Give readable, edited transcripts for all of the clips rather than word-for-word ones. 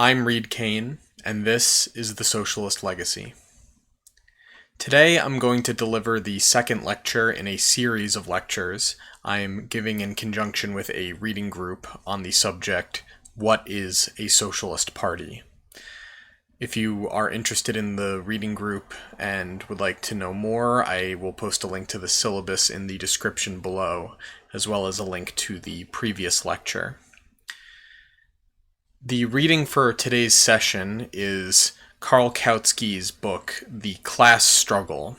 I'm Reed Kane, and this is the Socialist Legacy. Today I'm going to deliver the second lecture in a series of lectures I'm giving in conjunction with a reading group on the subject, What is a Socialist Party? If you are interested in the reading group and would like to know more, I will post a link to the syllabus in the description below, as well as a link to the previous lecture. The reading for today's session is Karl Kautsky's book, The Class Struggle,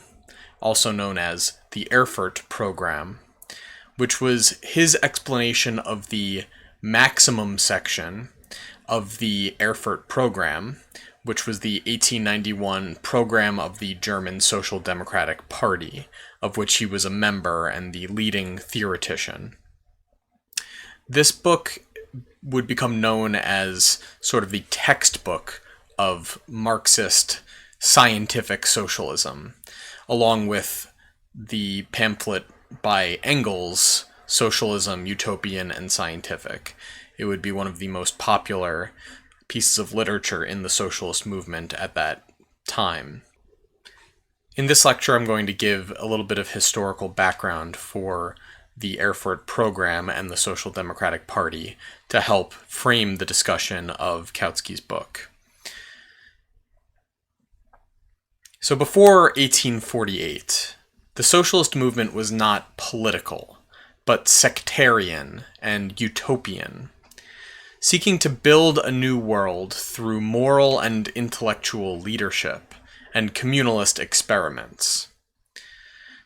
also known as the Erfurt Program, which was his explanation of the maximum section of the Erfurt Program, which was the 1891 program of the German Social Democratic Party, of which he was a member and the leading theoretician. This book would become known as sort of the textbook of Marxist scientific socialism, along with the pamphlet by Engels, Socialism, Utopian, and Scientific. It would be one of the most popular pieces of literature in the socialist movement at that time. In this lecture, I'm going to give a little bit of historical background for the Erfurt Program and the Social Democratic Party to help frame the discussion of Kautsky's book. So before 1848, the socialist movement was not political, but sectarian and utopian, seeking to build a new world through moral and intellectual leadership and communalist experiments.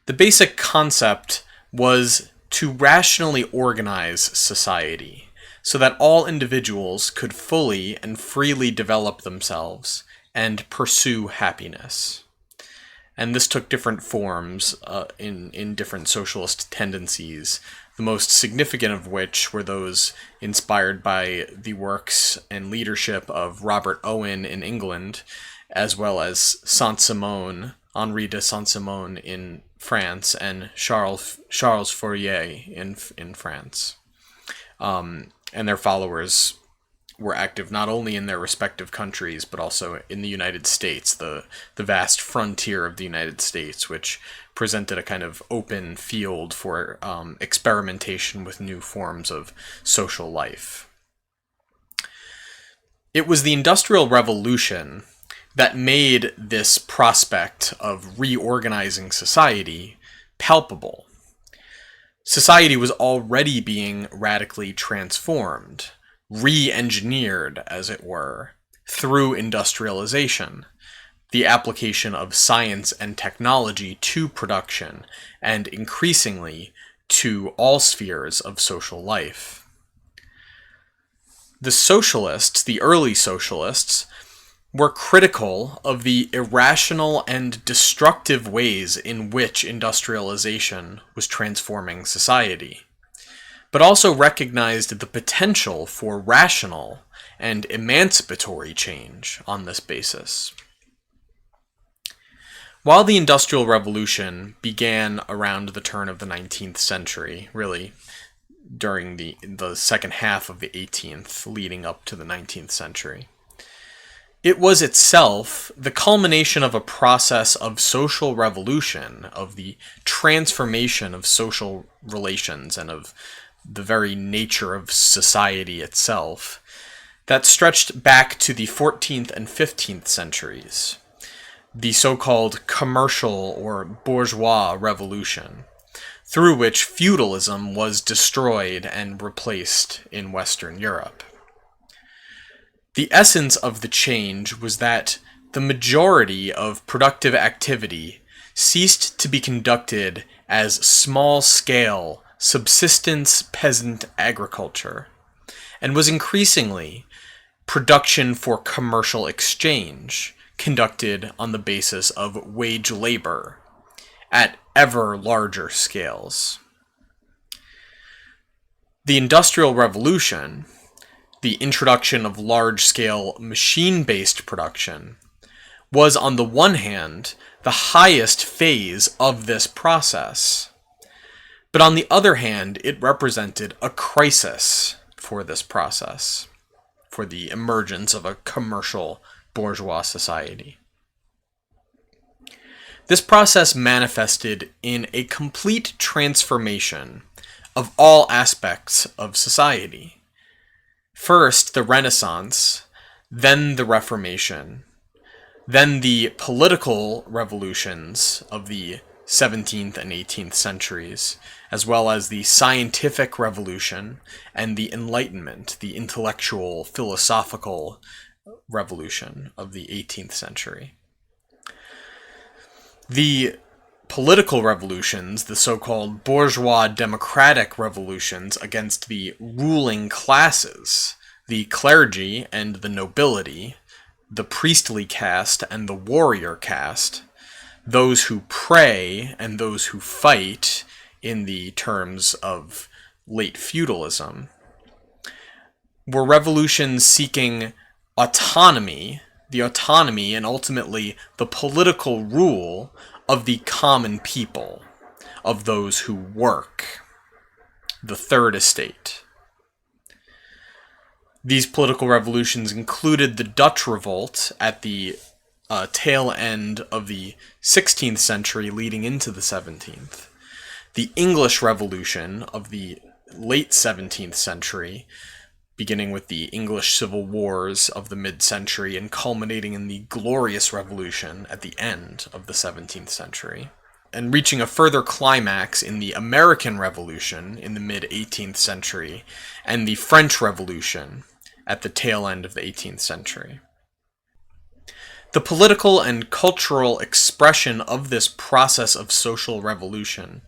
The basic concept was to rationally organize society so that all individuals could fully and freely develop themselves and pursue happiness. And this took different forms in different socialist tendencies, the most significant of which were those inspired by the works and leadership of Robert Owen in England, as well as Saint-Simon, Henri de Saint-Simon in France, and Charles Fourier in France. And their followers were active not only in their respective countries, but also in the United States, the vast frontier of the United States, which presented a kind of open field for experimentation with new forms of social life. It was the Industrial Revolution that made this prospect of reorganizing society palpable. Society was already being radically transformed, re-engineered, as it were, through industrialization, the application of science and technology to production, and increasingly to all spheres of social life. The socialists, the early socialists, were critical of the irrational and destructive ways in which industrialization was transforming society, but also recognized the potential for rational and emancipatory change on this basis. While the Industrial Revolution began around the turn of the 19th century, really during the second half of the 18th, leading up to the 19th century, it was itself the culmination of a process of social revolution, of the transformation of social relations and of the very nature of society itself, that stretched back to the 14th and 15th centuries, the so-called commercial or bourgeois revolution, through which feudalism was destroyed and replaced in Western Europe. The essence of the change was that the majority of productive activity ceased to be conducted as small-scale, subsistence peasant agriculture, and was increasingly production for commercial exchange, conducted on the basis of wage labor at ever larger scales. The Industrial Revolution, the introduction of large-scale machine-based production, was on the one hand the highest phase of this process, but on the other hand it represented a crisis for this process. for the emergence of a commercial bourgeois society. This process manifested in a complete transformation of all aspects of society. First, the Renaissance, then the Reformation, then the political revolutions of the 17th and 18th centuries, as well as the scientific revolution and the Enlightenment, the intellectual, philosophical revolution of the 18th century. The political revolutions, the so-called bourgeois democratic revolutions against the ruling classes, the clergy and the nobility, the priestly caste and the warrior caste, those who pray and those who fight in the terms of late feudalism, were revolutions seeking autonomy, the autonomy and ultimately the political rule of the common people, of those who work, the third estate. These political revolutions included the Dutch Revolt at the tail end of the 16th century leading into the 17th, the English Revolution of the late 17th century, beginning with the English Civil Wars of the mid-century and culminating in the Glorious Revolution at the end of the 17th century, and reaching a further climax in the American Revolution in the mid-18th century and the French Revolution at the tail end of the 18th century. The political and cultural expression of this process of social revolution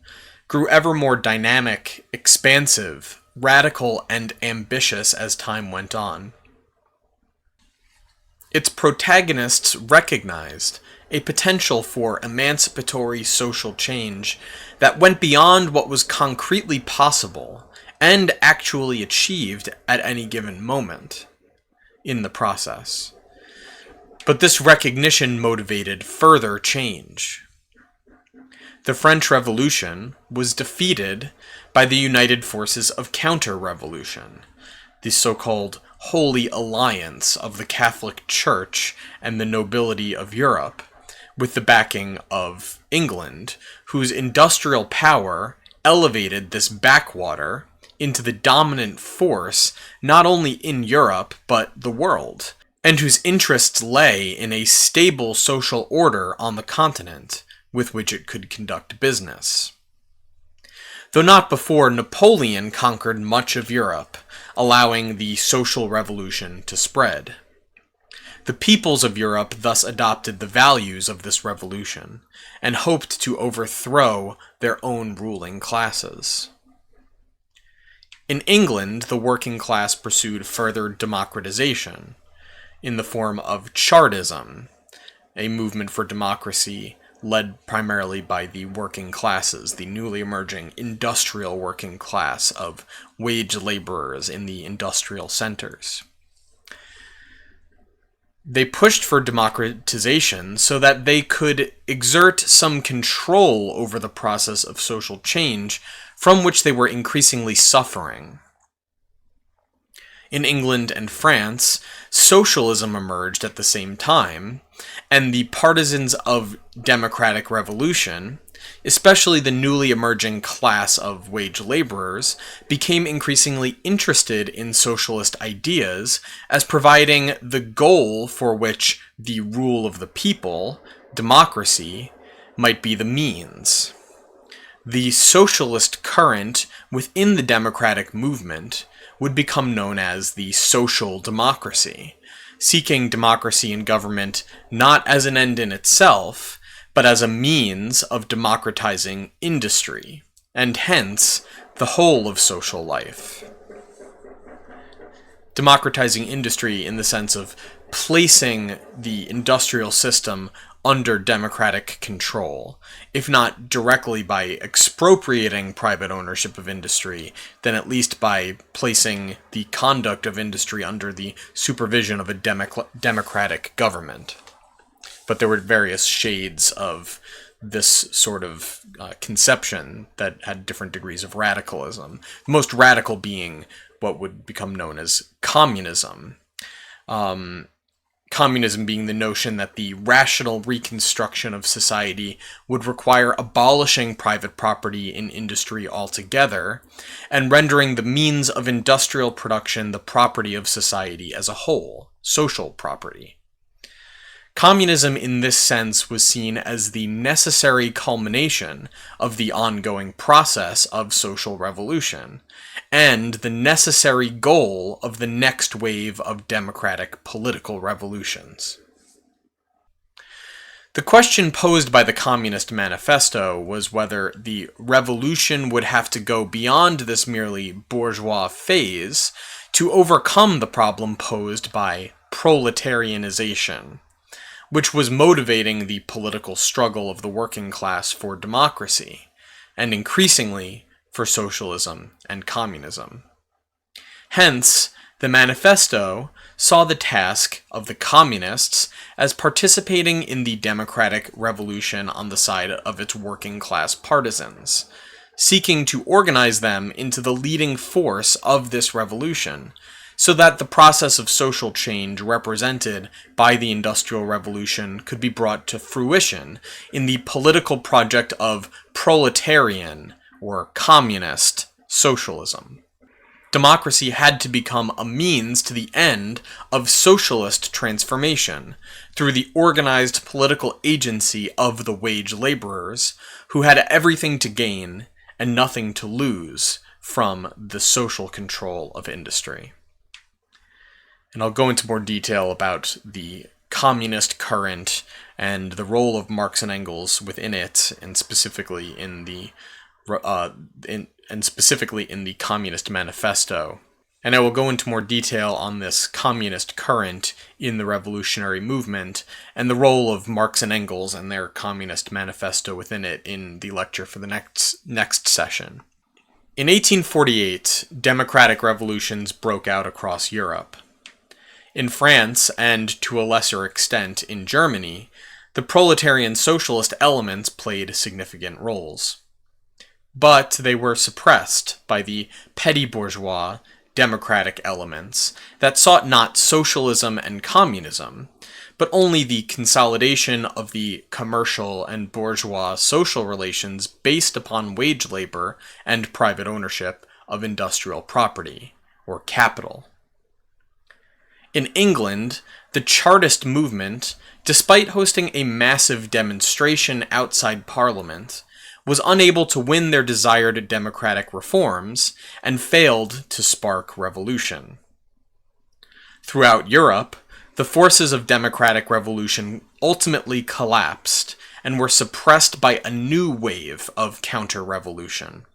grew ever more dynamic, expansive, radical, and ambitious as time went on. Its protagonists recognized a potential for emancipatory social change that went beyond what was concretely possible and actually achieved at any given moment in the process. But this recognition motivated further change. The French Revolution was defeated by the united forces of counter-revolution, the so-called Holy Alliance of the Catholic Church and the nobility of Europe, with the backing of England, whose industrial power elevated this backwater into the dominant force not only in Europe but the world, and whose interests lay in a stable social order on the continent with which it could conduct business. Though not before Napoleon conquered much of Europe, allowing the social revolution to spread. The peoples of Europe thus adopted the values of this revolution, and hoped to overthrow their own ruling classes. In England, the working class pursued further democratization, in the form of Chartism, a movement for democracy led primarily by the working classes, the newly emerging industrial working class of wage laborers in the industrial centers. They pushed for democratization so that they could exert some control over the process of social change from which they were increasingly suffering. In England and France, socialism emerged at the same time, and the partisans of democratic revolution, especially the newly emerging class of wage laborers, became increasingly interested in socialist ideas as providing the goal for which the rule of the people, democracy, might be the means. The socialist current within the democratic movement would become known as the social democracy, seeking democracy in government not as an end in itself, but as a means of democratizing industry, and hence the whole of social life. Democratizing industry in the sense of placing the industrial system under democratic control, if not directly by expropriating private ownership of industry, then at least by placing the conduct of industry under the supervision of a democratic government. But there were various shades of this sort of conception that had different degrees of radicalism. The most radical being what would become known as communism, Communism being the notion that the rational reconstruction of society would require abolishing private property in industry altogether, and rendering the means of industrial production the property of society as a whole, social property. Communism in this sense was seen as the necessary culmination of the ongoing process of social revolution, and the necessary goal of the next wave of democratic political revolutions. The question posed by the Communist Manifesto was whether the revolution would have to go beyond this merely bourgeois phase to overcome the problem posed by proletarianization, which was motivating the political struggle of the working class for democracy, and increasingly for socialism and communism. Hence, the manifesto saw the task of the communists as participating in the democratic revolution on the side of its working class partisans, seeking to organize them into the leading force of this revolution, so that the process of social change represented by the Industrial Revolution could be brought to fruition in the political project of proletarian or communist socialism. Democracy had to become a means to the end of socialist transformation through the organized political agency of the wage laborers, who had everything to gain and nothing to lose from the social control of industry. And I'll go into more detail about the communist current and the role of Marx and Engels within it, and specifically in the Communist Manifesto. And I will go into more detail on this communist current in the revolutionary movement and the role of Marx and Engels and their Communist Manifesto within it in the lecture for the next session. In 1848, democratic revolutions broke out across Europe. In France, and to a lesser extent in Germany, the proletarian socialist elements played significant roles. But they were suppressed by the petty bourgeois democratic elements that sought not socialism and communism, but only the consolidation of the commercial and bourgeois social relations based upon wage labor and private ownership of industrial property, or capital. In England, the Chartist movement, despite hosting a massive demonstration outside Parliament, was unable to win their desired democratic reforms and failed to spark revolution. Throughout Europe, the forces of democratic revolution ultimately collapsed and were suppressed by a new wave of counter-revolution.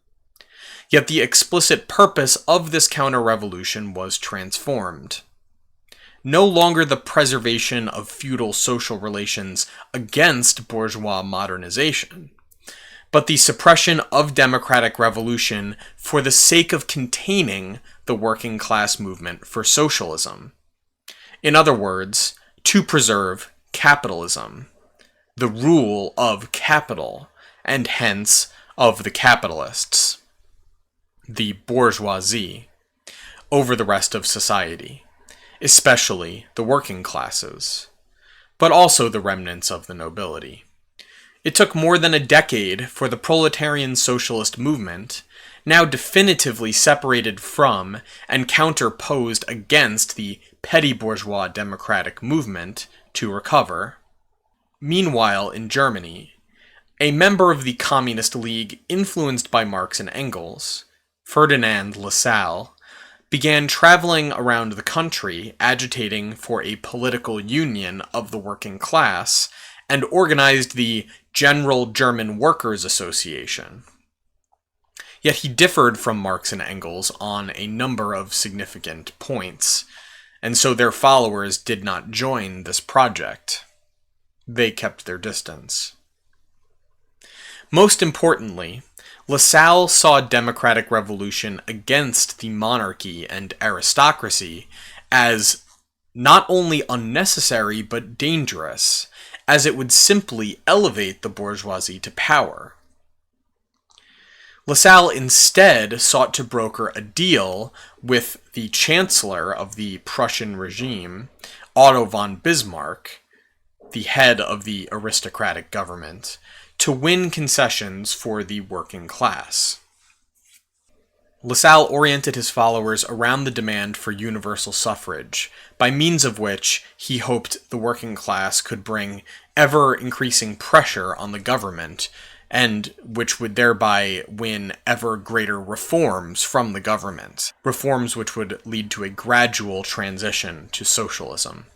Yet the explicit purpose of this counter-revolution was transformed. No longer the preservation of feudal social relations against bourgeois modernization, but the suppression of democratic revolution for the sake of containing the working class movement for socialism. In other words, to preserve capitalism, the rule of capital, and hence of the capitalists, the bourgeoisie, over the rest of society, especially the working classes, but also the remnants of the nobility. It took more than a decade for the proletarian socialist movement, now definitively separated from and counterposed against the petty bourgeois democratic movement, to recover. Meanwhile, in Germany, a member of the Communist League influenced by Marx and Engels, Ferdinand Lassalle, began traveling around the country agitating for a political union of the working class and organized the General German Workers' Association. Yet he differed from Marx and Engels on a number of significant points, and so their followers did not join this project. They kept their distance. Most importantly, Lassalle saw democratic revolution against the monarchy and aristocracy as not only unnecessary but dangerous, as it would simply elevate the bourgeoisie to power. LaSalle instead sought to broker a deal with the chancellor of the Prussian regime, Otto von Bismarck, the head of the aristocratic government, to win concessions for the working class. LaSalle oriented his followers around the demand for universal suffrage, by means of which he hoped the working class could bring ever-increasing pressure on the government, and which would thereby win ever greater reforms from the government, reforms which would lead to a gradual transition to socialism.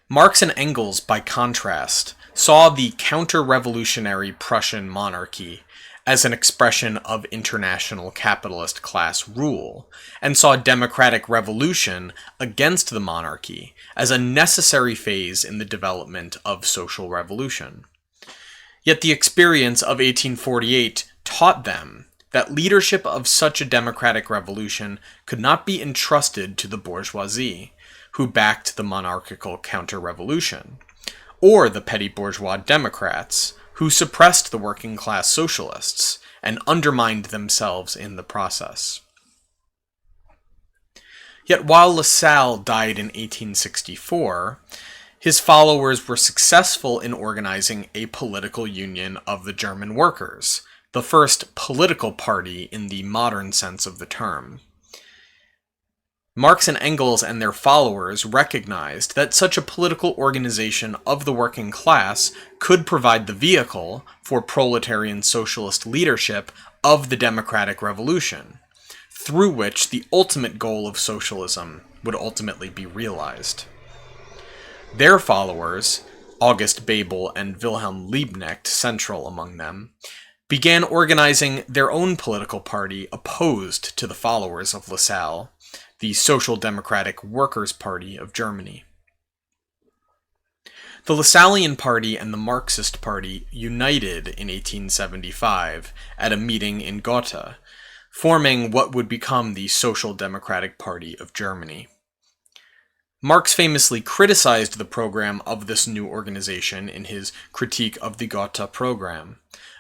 Marx and Engels, by contrast, saw the counter-revolutionary Prussian monarchy as an expression of international capitalist class rule, and saw democratic revolution against the monarchy as a necessary phase in the development of social revolution. Yet the experience of 1848 taught them that leadership of such a democratic revolution could not be entrusted to the bourgeoisie, who backed the monarchical counter-revolution, or the petty bourgeois Democrats, who suppressed the working class socialists and undermined themselves in the process. Yet while LaSalle died in 1864, his followers were successful in organizing a political union of the German workers, the first political party in the modern sense of the term. Marx and Engels and their followers recognized that such a political organization of the working class could provide the vehicle for proletarian socialist leadership of the democratic revolution, through which the ultimate goal of socialism would ultimately be realized. Their followers, August Bebel and Wilhelm Liebknecht central among them, began organizing their own political party opposed to the followers of LaSalle, the Social Democratic Workers' Party of Germany. The Lassallean Party and the Marxist Party united in 1875 at a meeting in Gotha, forming what would become the Social Democratic Party of Germany. Marx famously criticized the program of this new organization in his critique of the Gotha Program,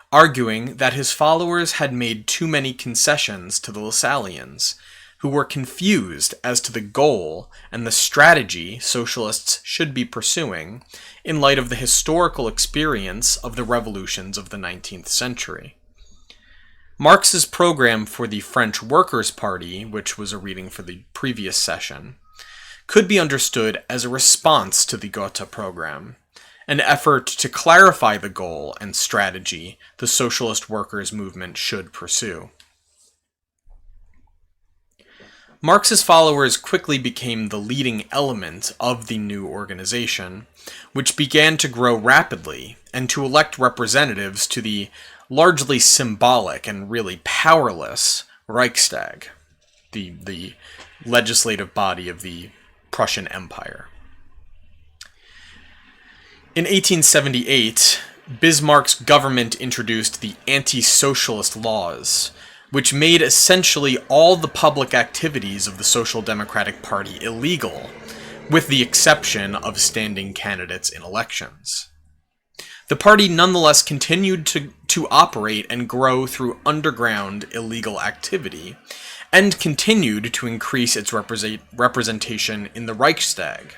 arguing that his followers had made too many concessions to the Lassalleans, who were confused as to the goal and the strategy socialists should be pursuing in light of the historical experience of the revolutions of the 19th century. Marx's program for the French Workers' Party, which was a reading for the previous session, could be understood as a response to the Gotha Program, an effort to clarify the goal and strategy the socialist workers' movement should pursue. Marx's followers quickly became the leading element of the new organization, which began to grow rapidly and to elect representatives to the largely symbolic and really powerless Reichstag, the legislative body of the Prussian Empire. In 1878, Bismarck's government introduced the Anti-Socialist Laws, which made essentially all the public activities of the Social Democratic Party illegal, with the exception of standing candidates in elections. The party nonetheless continued to operate and grow through underground illegal activity, and continued to increase its representation in the Reichstag.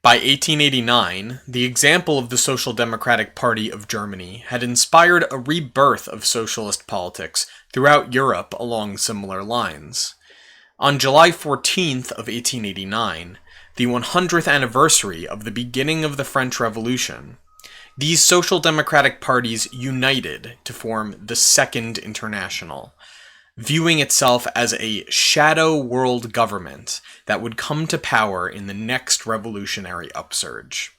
By 1889, the example of the Social Democratic Party of Germany had inspired a rebirth of socialist politics throughout Europe along similar lines. On July 14th of 1889, the 100th anniversary of the beginning of the French Revolution, these social democratic parties united to form the Second International, viewing itself as a shadow world government that would come to power in the next revolutionary upsurge.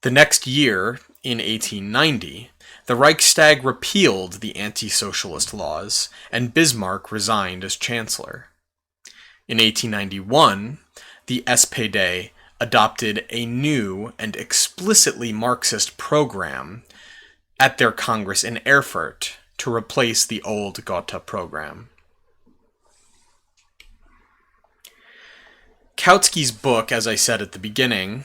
The next year, in 1890, the Reichstag repealed the Anti-Socialist Laws, and Bismarck resigned as Chancellor. In 1891, the SPD adopted a new and explicitly Marxist program at their Congress in Erfurt to replace the old Gotha Program. Kautsky's book, as I said at the beginning,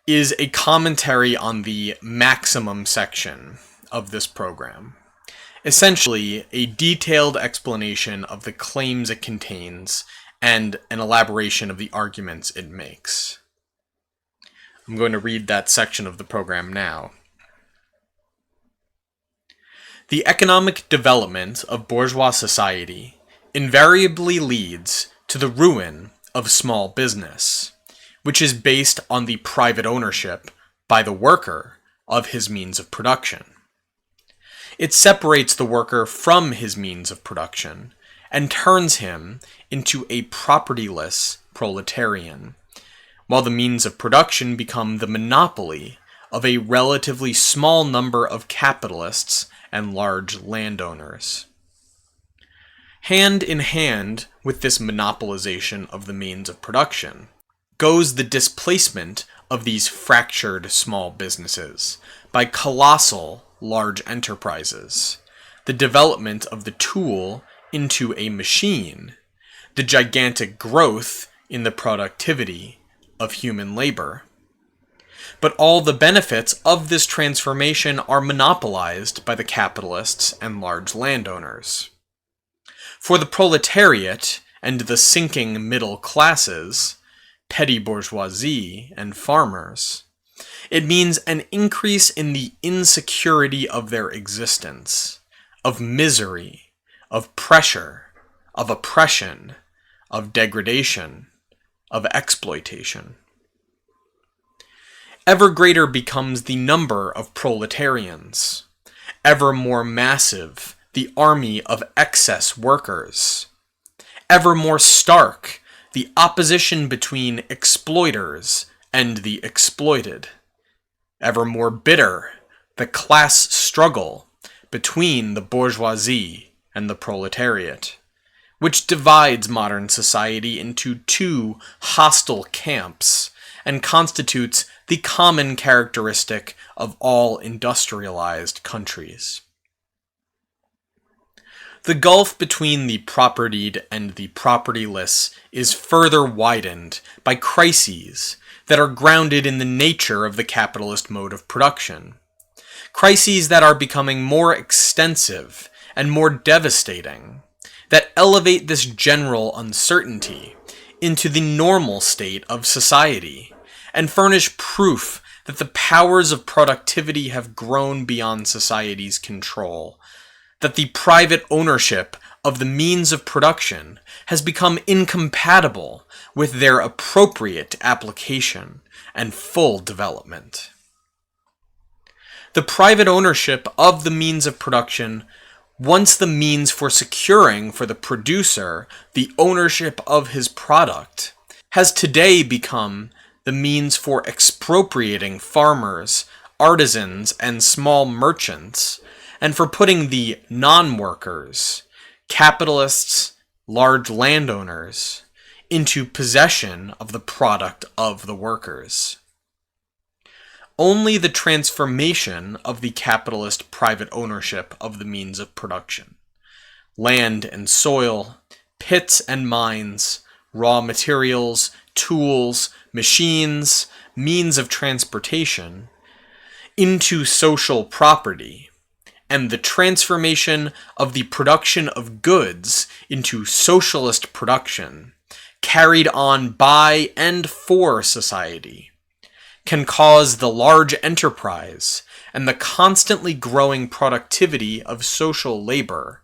is a commentary on the maximum section of this program. Essentially, a detailed explanation of the claims it contains and an elaboration of the arguments it makes. I'm going to read that section of the program now. The economic development of bourgeois society invariably leads to the ruin of small business, which is based on the private ownership by the worker of his means of production. It separates the worker from his means of production and turns him into a propertyless proletarian, while the means of production become the monopoly of a relatively small number of capitalists and large landowners. Hand in hand with this monopolization of the means of production goes the displacement of these fractured small businesses by colossal large enterprises, the development of the tool into a machine, the gigantic growth in the productivity of human labor. But all the benefits of this transformation are monopolized by the capitalists and large landowners. For the proletariat and the sinking middle classes, petty bourgeoisie and farmers, it means an increase in the insecurity of their existence, of misery, of pressure, of oppression, of degradation, of exploitation. Ever greater becomes the number of proletarians, ever more massive the army of excess workers, ever more stark the opposition between exploiters and the exploited, ever more bitter the class struggle between the bourgeoisie and the proletariat, which divides modern society into two hostile camps and constitutes the common characteristic of all industrialized countries. The gulf between the propertied and the propertyless is further widened by crises that are grounded in the nature of the capitalist mode of production. Crises that are becoming more extensive and more devastating, that elevate this general uncertainty into the normal state of society, and furnish proof that the powers of productivity have grown beyond society's control, that the private ownership of the means of production has become incompatible with their appropriate application and full development. The private ownership of the means of production, once the means for securing for the producer the ownership of his product, has today become the means for expropriating farmers, artisans, and small merchants, and for putting the non-workers, capitalists, large landowners, into possession of the product of the workers. Only the transformation of the capitalist private ownership of the means of production, land and soil, pits and mines, raw materials, tools, machines, means of transportation, into social property, and the transformation of the production of goods into socialist production, carried on by and for society, can cause the large enterprise and the constantly growing productivity of social labor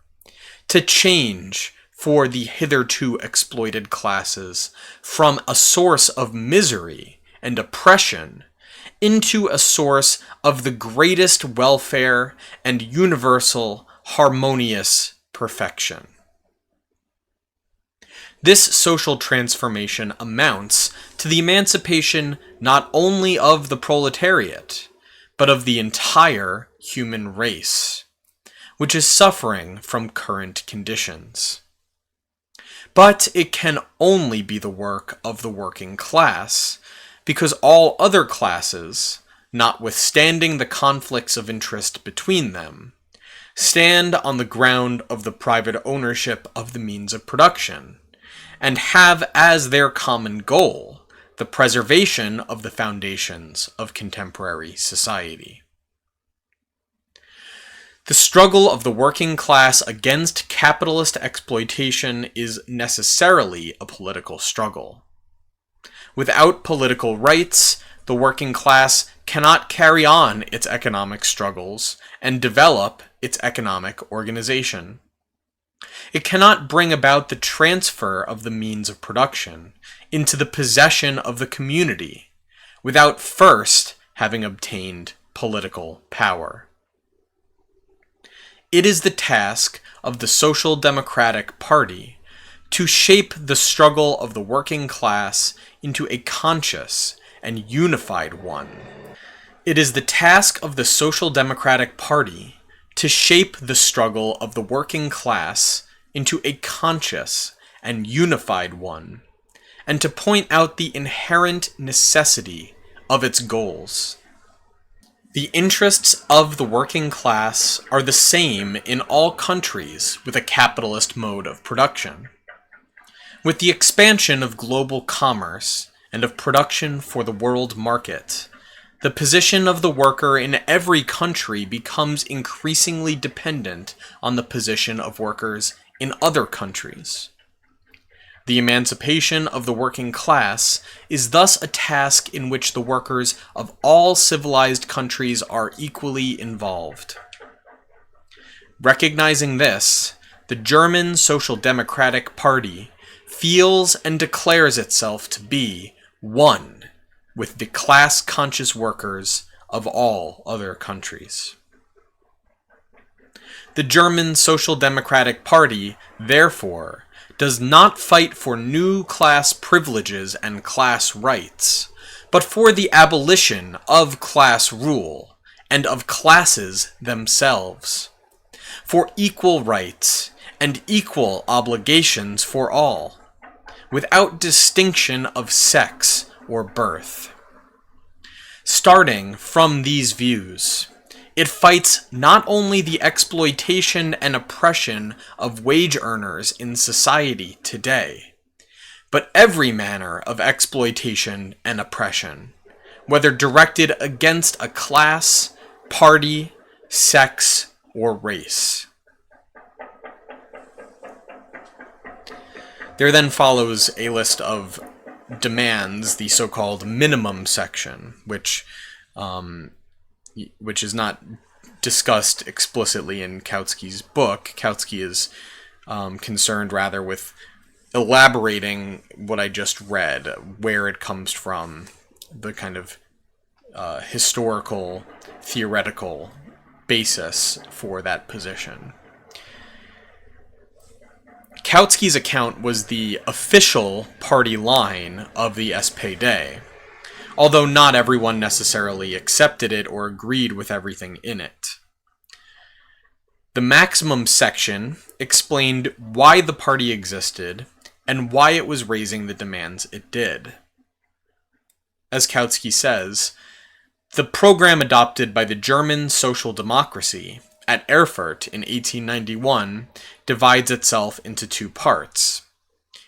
to change for the hitherto exploited classes from a source of misery and oppression into a source of the greatest welfare and universal harmonious perfection. This social transformation amounts to the emancipation not only of the proletariat, but of the entire human race, which is suffering from current conditions. But it can only be the work of the working class, because all other classes, notwithstanding the conflicts of interest between them, stand on the ground of the private ownership of the means of production, and have as their common goal the preservation of the foundations of contemporary society. The struggle of the working class against capitalist exploitation is necessarily a political struggle. Without political rights, the working class cannot carry on its economic struggles and develop its economic organization. It cannot bring about the transfer of the means of production into the possession of the community without first having obtained political power. It is the task of the Social Democratic Party to shape the struggle of the working class into a conscious and unified one. It is the task of the Social Democratic Party to shape the struggle of the working class into a conscious and unified one, and to point out the inherent necessity of its goals. The interests of the working class are the same in all countries with a capitalist mode of production. With the expansion of global commerce and of production for the world market, the position of the worker in every country becomes increasingly dependent on the position of workers in other countries. The emancipation of the working class is thus a task in which the workers of all civilized countries are equally involved. Recognizing this, the German Social Democratic Party feels and declares itself to be one with the class-conscious workers of all other countries. The German Social Democratic Party, therefore, does not fight for new class privileges and class rights, but for the abolition of class rule and of classes themselves, for equal rights and equal obligations for all, without distinction of sex or birth. Starting from these views, it fights not only the exploitation and oppression of wage earners in society today, but every manner of exploitation and oppression, whether directed against a class, party, sex, or race. There then follows a list of demands, the so-called minimum section, which is not discussed explicitly in Kautsky's book. Kautsky is concerned rather with elaborating what I just read, where it comes from, the kind of historical, theoretical basis for that position. Kautsky's account was the official party line of the SPD, although not everyone necessarily accepted it or agreed with everything in it. The maximum section explained why the party existed and why it was raising the demands it did. As Kautsky says, the program adopted by the German social democracy at Erfurt in 1891 divides itself into two parts.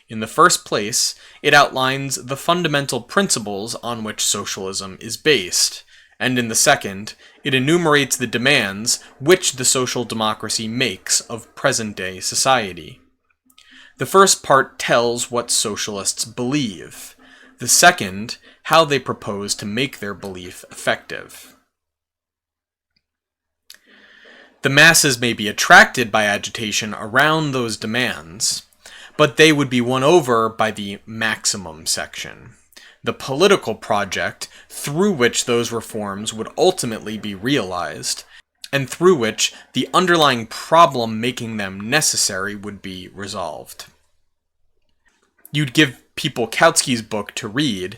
In the first place, it outlines the fundamental principles on which socialism is based, and in the second, it enumerates the demands which the social democracy makes of present-day society. The first part tells what socialists believe. The second, how they propose to make their belief effective. The masses may be attracted by agitation around those demands, but they would be won over by the maximum section, the political project through which those reforms would ultimately be realized, and through which the underlying problem making them necessary would be resolved. You'd give people Kautsky's book to read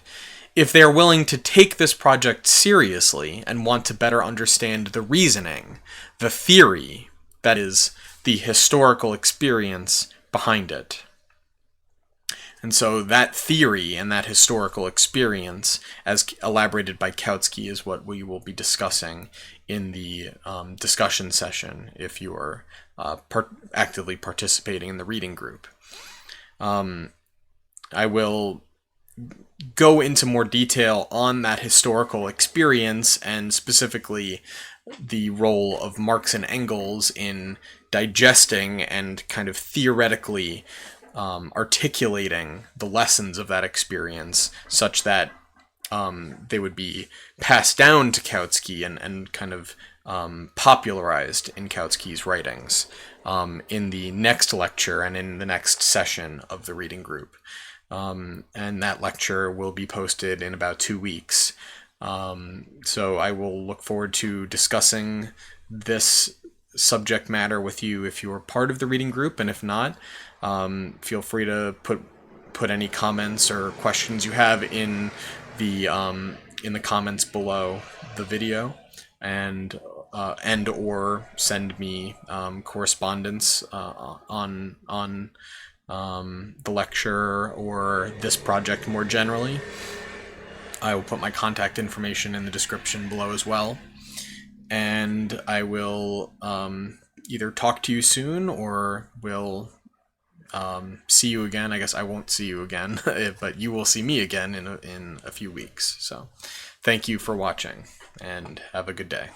if they are willing to take this project seriously and want to better understand the reasoning, the theory, that is, the historical experience behind it. And so that theory and that historical experience, as elaborated by Kautsky, is what we will be discussing in the discussion session if you are actively participating in the reading group. I will go into more detail on that historical experience and specifically the role of Marx and Engels in digesting and kind of theoretically articulating the lessons of that experience such that they would be passed down to Kautsky and kind of popularized in Kautsky's writings in the next lecture and in the next session of the reading group. And that lecture will be posted in about 2 weeks. So I will look forward to discussing this subject matter with you if you're part of the reading group, and if not, feel free to put any comments or questions you have in the comments below the video, and or send me correspondence on the lecture or this project more generally. I will put my contact information in the description below as well. And I will either talk to you soon or will see you again. I guess I won't see you again, but you will see me again in a few weeks. So thank you for watching and have a good day.